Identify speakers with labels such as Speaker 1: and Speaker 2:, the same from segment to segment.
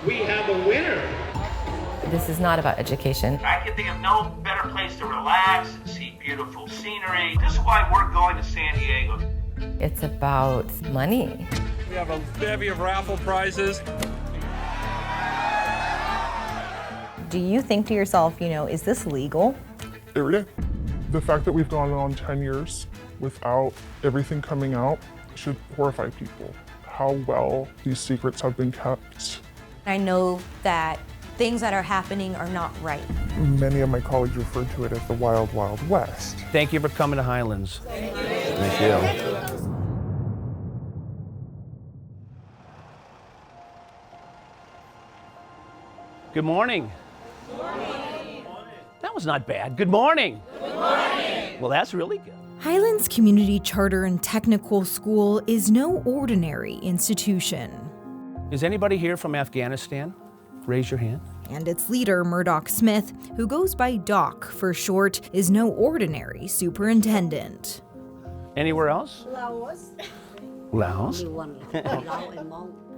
Speaker 1: We have a winner.
Speaker 2: This is not about education.
Speaker 3: I can think of no better place to relax and see beautiful scenery. This is why we're going to San Diego.
Speaker 2: It's about money.
Speaker 4: We have a bevy of raffle prizes.
Speaker 5: Do you think to yourself, is this legal?
Speaker 6: Every day. The fact that we've gone on 10 years without everything coming out should horrify people. How well these secrets have been kept.
Speaker 7: I know that things that are happening are not right.
Speaker 6: Many of my colleagues refer to it as the wild, wild west.
Speaker 3: Thank you for coming to Highlands.
Speaker 4: Thank you.
Speaker 3: Good morning. Good morning. That was not bad. Good morning. Good morning. Well, that's really good.
Speaker 8: Highlands Community Charter and Technical School is no ordinary institution.
Speaker 3: Is anybody here from Afghanistan? Raise your hand.
Speaker 8: And its leader, Murdoch Smith, who goes by Doc for short, is no ordinary superintendent.
Speaker 3: Anywhere else? Laos.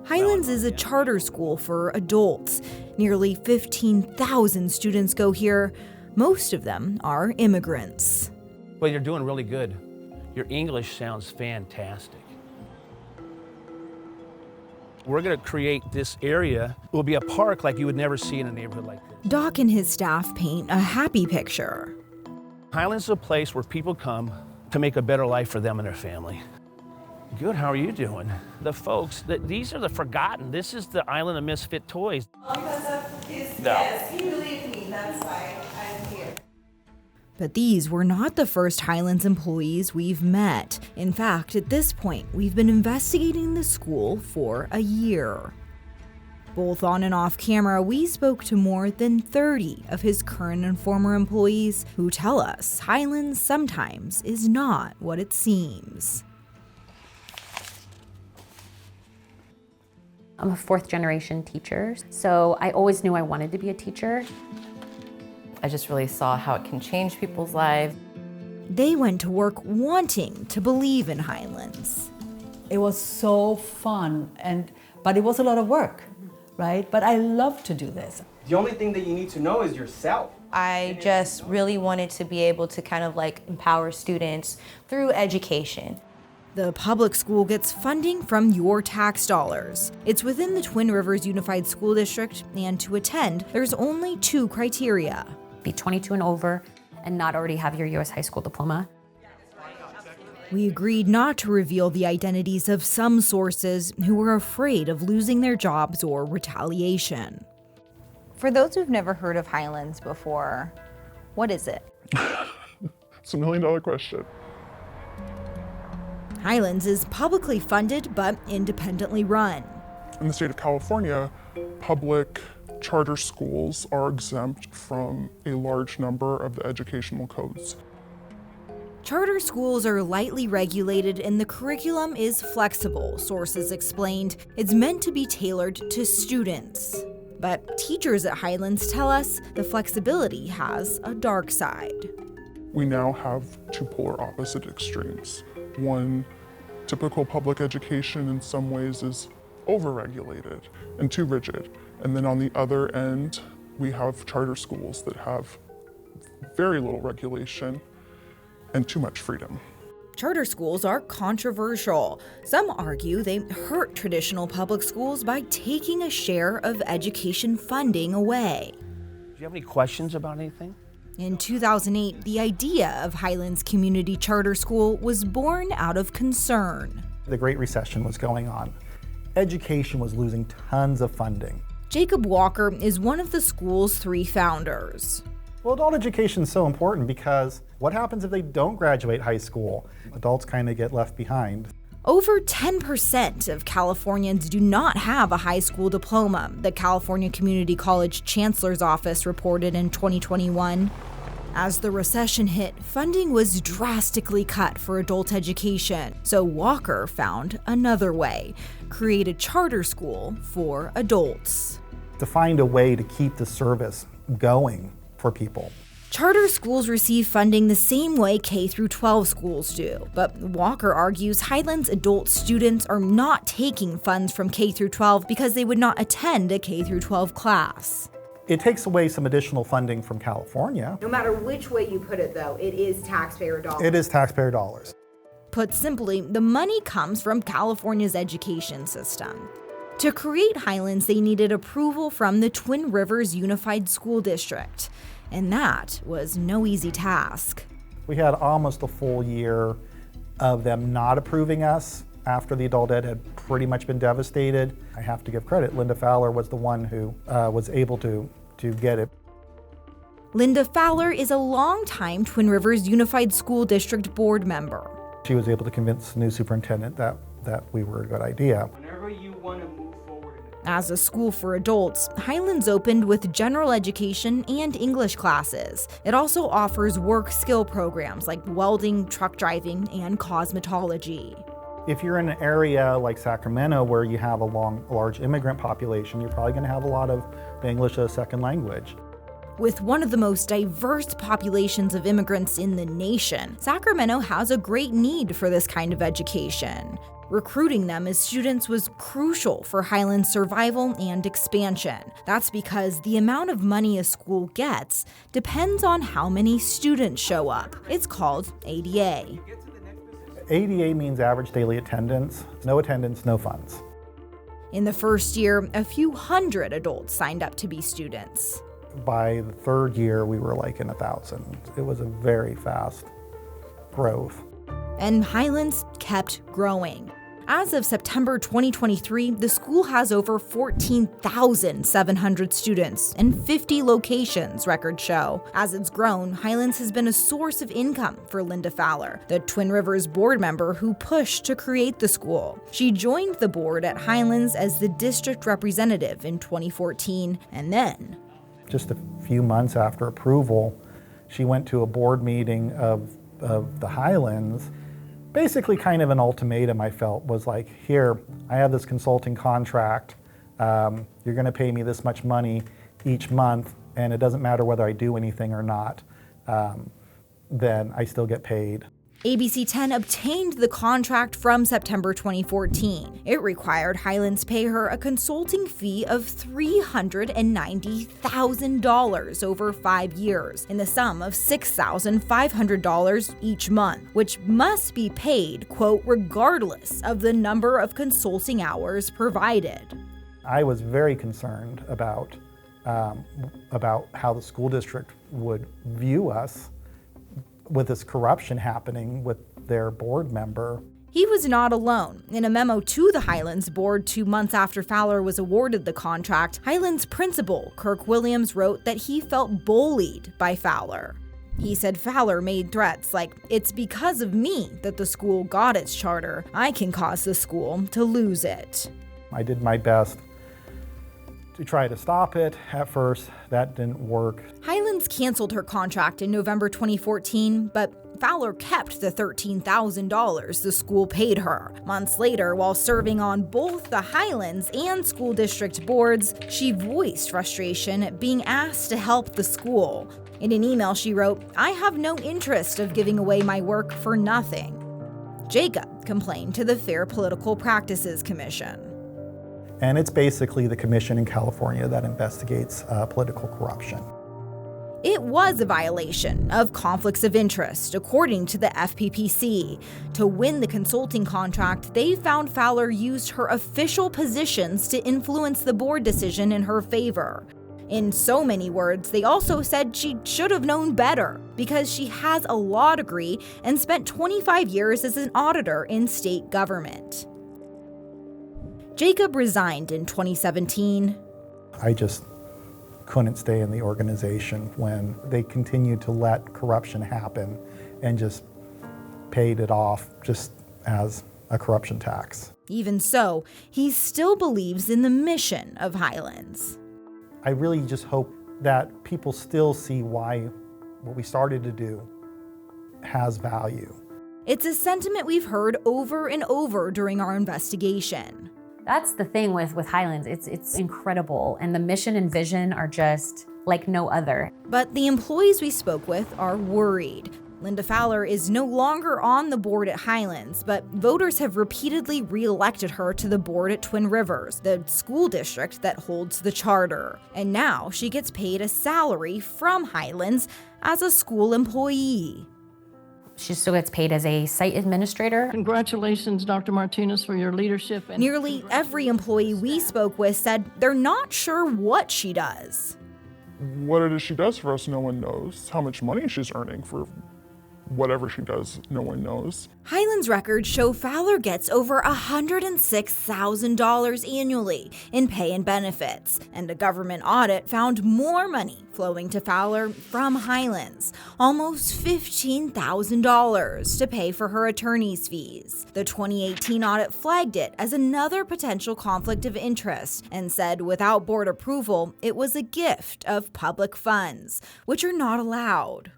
Speaker 8: Highlands is a charter school for adults. Nearly 15,000 students go here. Most of them are immigrants.
Speaker 3: Well, you're doing really good. Your English sounds fantastic. We're going to create this area. It will be a park like you would never see in a neighborhood like this.
Speaker 8: Doc and his staff paint a happy picture.
Speaker 3: Highlands is a place where people come to make a better life for them and their family. Good, how are you doing? The folks, these are the forgotten. This is the island of misfit toys.
Speaker 9: Because of his
Speaker 3: No.
Speaker 9: Yes, he believed me, that's why I'm here.
Speaker 8: But these were not the first Highlands employees we've met. In fact, at this point, we've been investigating the school for a year. Both on and off camera, we spoke to more than 30 of his current and former employees who tell us Highlands sometimes is not what it seems.
Speaker 10: I'm a fourth-generation teacher, so I always knew I wanted to be a teacher.
Speaker 2: I just really saw how it can change people's lives.
Speaker 8: They went to work wanting to believe in Highlands.
Speaker 11: It was so fun, but it was a lot of work, right? But I love to do this.
Speaker 12: The only thing that you need to know is yourself.
Speaker 7: I just really wanted to be able to kind of like empower students through education.
Speaker 8: The public school gets funding from your tax dollars. It's within the Twin Rivers Unified School District, and to attend, there's only 2 criteria.
Speaker 10: Be 22 and over and not already have your U.S. high school diploma.
Speaker 8: We agreed not to reveal the identities of some sources who were afraid of losing their jobs or retaliation.
Speaker 5: For those who've never heard of Highlands before, what is it?
Speaker 6: It's $1 million question.
Speaker 8: Highlands is publicly funded but independently run.
Speaker 6: In the state of California, public charter schools are exempt from a large number of the educational codes.
Speaker 8: Charter schools are lightly regulated and the curriculum is flexible, sources explained. It's meant to be tailored to students. But teachers at Highlands tell us the flexibility has a dark side.
Speaker 6: We now have 2 polar opposite extremes. One, typical public education in some ways is overregulated and too rigid. And then on the other end, we have charter schools that have very little regulation and too much freedom.
Speaker 8: Charter schools are controversial. Some argue they hurt traditional public schools by taking a share of education funding away.
Speaker 3: Do you have any questions about anything?
Speaker 8: In 2008, the idea of Highlands Community Charter School was born out of concern.
Speaker 13: The Great Recession was going on. Education was losing tons of funding.
Speaker 8: Jacob Walker is one of the school's 3 founders.
Speaker 13: Well, adult education is so important because what happens if they don't graduate high school? Adults kind of get left behind.
Speaker 8: Over 10% of Californians do not have a high school diploma, the California Community College Chancellor's Office reported in 2021. As the recession hit, funding was drastically cut for adult education, so Walker found another way: create a charter school for adults.
Speaker 13: To find a way to keep the service going for people.
Speaker 8: Charter schools receive funding the same way K-12 schools do, but Walker argues Highlands adult students are not taking funds from K-12 because they would not attend a K-12 class.
Speaker 13: It takes away some additional funding from California.
Speaker 1: No matter which way you put it, though, it is taxpayer dollars.
Speaker 13: It is taxpayer dollars.
Speaker 8: Put simply, the money comes from California's education system. To create Highlands, they needed approval from the Twin Rivers Unified School District, and that was no easy task.
Speaker 13: We had almost a full year of them not approving us after the adult ed had pretty much been devastated. I have to give credit, Linda Fowler was the one who was able to get it.
Speaker 8: Linda Fowler is a longtime Twin Rivers Unified School District board member.
Speaker 13: She was able to convince the new superintendent that we were a good idea.
Speaker 12: Whenever you want to move forward.
Speaker 8: As a school for adults, Highlands opened with general education and English classes. It also offers work skill programs like welding, truck driving, and cosmetology.
Speaker 13: If you're in an area like Sacramento where you have a large immigrant population, you're probably going to have a lot of English as a second language.
Speaker 8: With one of the most diverse populations of immigrants in the nation, Sacramento has a great need for this kind of education. Recruiting them as students was crucial for Highlands' survival and expansion. That's because the amount of money a school gets depends on how many students show up. It's called ADA.
Speaker 13: ADA means average daily attendance. No attendance, no funds.
Speaker 8: In the first year, a few hundred adults signed up to be students.
Speaker 13: By the third year, we were like in 1,000. It was a very fast growth.
Speaker 8: And Highlands kept growing. As of September 2023, the school has over 14,700 students and 50 locations, records show. As it's grown, Highlands has been a source of income for Linda Fowler, the Twin Rivers board member who pushed to create the school. She joined the board at Highlands as the district representative in 2014, and then,
Speaker 13: just a few months after approval, she went to a board meeting of the Highlands. Basically kind of an ultimatum, I felt, was like, here, I have this consulting contract, you're gonna pay me this much money each month, and it doesn't matter whether I do anything or not, then I still get paid.
Speaker 8: ABC10 obtained the contract from September 2014. It required Highlands pay her a consulting fee of $390,000 over 5 years, in the sum of $6,500 each month, which must be paid, quote, regardless of the number of consulting hours provided.
Speaker 13: I was very concerned about how the school district would view us with this corruption happening with their board member.
Speaker 8: He was not alone. In a memo to the Highlands board 2 months after Fowler was awarded the contract, Highlands principal Kirk Williams wrote that he felt bullied by Fowler. He said Fowler made threats like, "It's because of me that the school got its charter. I can cause the school to lose it."
Speaker 13: I did my best to try to stop it. At first, that didn't work.
Speaker 8: Highlands canceled her contract in November 2014, but Fowler kept the $13,000 the school paid her. Months later, while serving on both the Highlands and school district boards, she voiced frustration at being asked to help the school. In an email she wrote, "I have no interest of giving away my work for nothing." Jacob complained to the Fair Political Practices Commission.
Speaker 13: And it's basically the commission in California that investigates political corruption.
Speaker 8: It was a violation of conflicts of interest, according to the FPPC. To win the consulting contract, they found Fowler used her official positions to influence the board decision in her favor. In so many words, they also said she should have known better because she has a law degree and spent 25 years as an auditor in state government. Jacob resigned in 2017.
Speaker 13: I just couldn't stay in the organization when they continued to let corruption happen and just paid it off just as a corruption tax.
Speaker 8: Even so, he still believes in the mission of Highlands.
Speaker 13: I really just hope that people still see why what we started to do has value.
Speaker 8: It's a sentiment we've heard over and over during our investigation.
Speaker 10: That's the thing with Highlands. It's incredible, and the mission and vision are just like no other.
Speaker 8: But the employees we spoke with are worried. Linda Fowler is no longer on the board at Highlands, but voters have repeatedly re-elected her to the board at Twin Rivers, the school district that holds the charter. And now she gets paid a salary from Highlands as a school employee.
Speaker 10: She still gets paid as a site administrator.
Speaker 14: Congratulations, Dr. Martinez, for your leadership. And
Speaker 8: nearly every employee we spoke with said they're not sure what she does.
Speaker 6: What it is she does for us, no one knows. How much money she's earning for whatever she does, no one knows.
Speaker 8: Highlands records show Fowler gets over $106,000 annually in pay and benefits, and a government audit found more money flowing to Fowler from Highlands, almost $15,000 to pay for her attorney's fees. The 2018 audit flagged it as another potential conflict of interest and said without board approval, it was a gift of public funds, which are not allowed.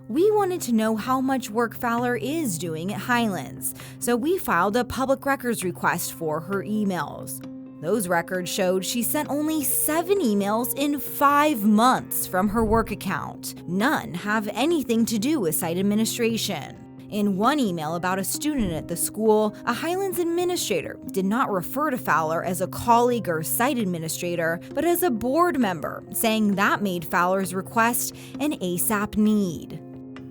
Speaker 8: We wanted to know how much work Fowler is doing at Highlands, so we filed a public records request for her emails. Those records showed she sent only 7 emails in 5 months from her work account. None have anything to do with site administration. In one email about a student at the school, a Highlands administrator did not refer to Fowler as a colleague or site administrator, but as a board member, saying that made Fowler's request an ASAP need.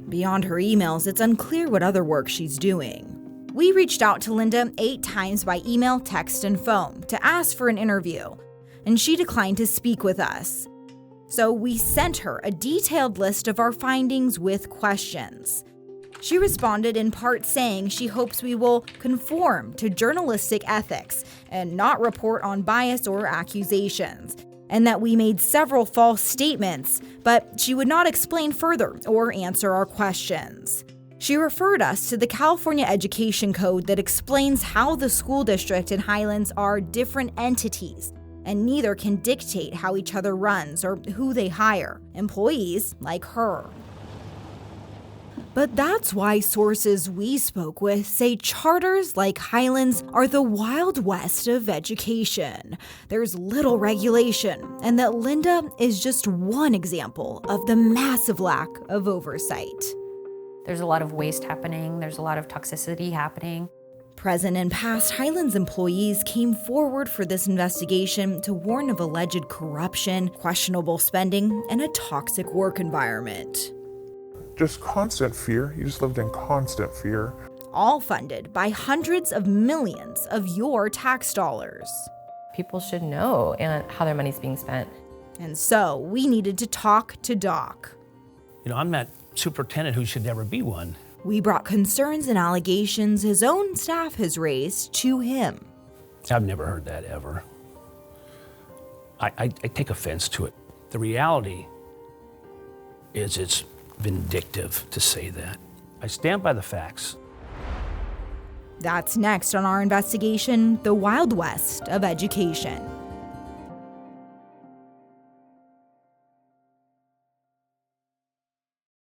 Speaker 8: Beyond her emails, it's unclear what other work she's doing. We reached out to Linda 8 times by email, text, and phone to ask for an interview, and she declined to speak with us. So we sent her a detailed list of our findings with questions. She responded in part saying she hopes we will conform to journalistic ethics and not report on bias or accusations, and that we made several false statements, but she would not explain further or answer our questions. She referred us to the California Education Code that explains how the school district and Highlands are different entities, and neither can dictate how each other runs or who they hire, employees like her. But that's why sources we spoke with say charters like Highlands are the Wild West of education. There's little regulation, and that Linda is just one example of the massive lack of oversight.
Speaker 10: There's a lot of waste happening. There's a lot of toxicity happening.
Speaker 8: Present and past Highlands employees came forward for this investigation to warn of alleged corruption, questionable spending, and a toxic work environment.
Speaker 6: Just constant fear. You just lived in constant fear.
Speaker 8: All funded by hundreds of millions of your tax dollars.
Speaker 2: People should know how their money's being spent.
Speaker 8: And so we needed to talk to Doc.
Speaker 3: I'm that superintendent who should never be one.
Speaker 8: We brought concerns and allegations his own staff has raised to him.
Speaker 3: I've never heard that ever. I take offense to it. The reality is it's vindictive to say that. I stand by the facts.
Speaker 8: That's next on our investigation, the Wild West of education.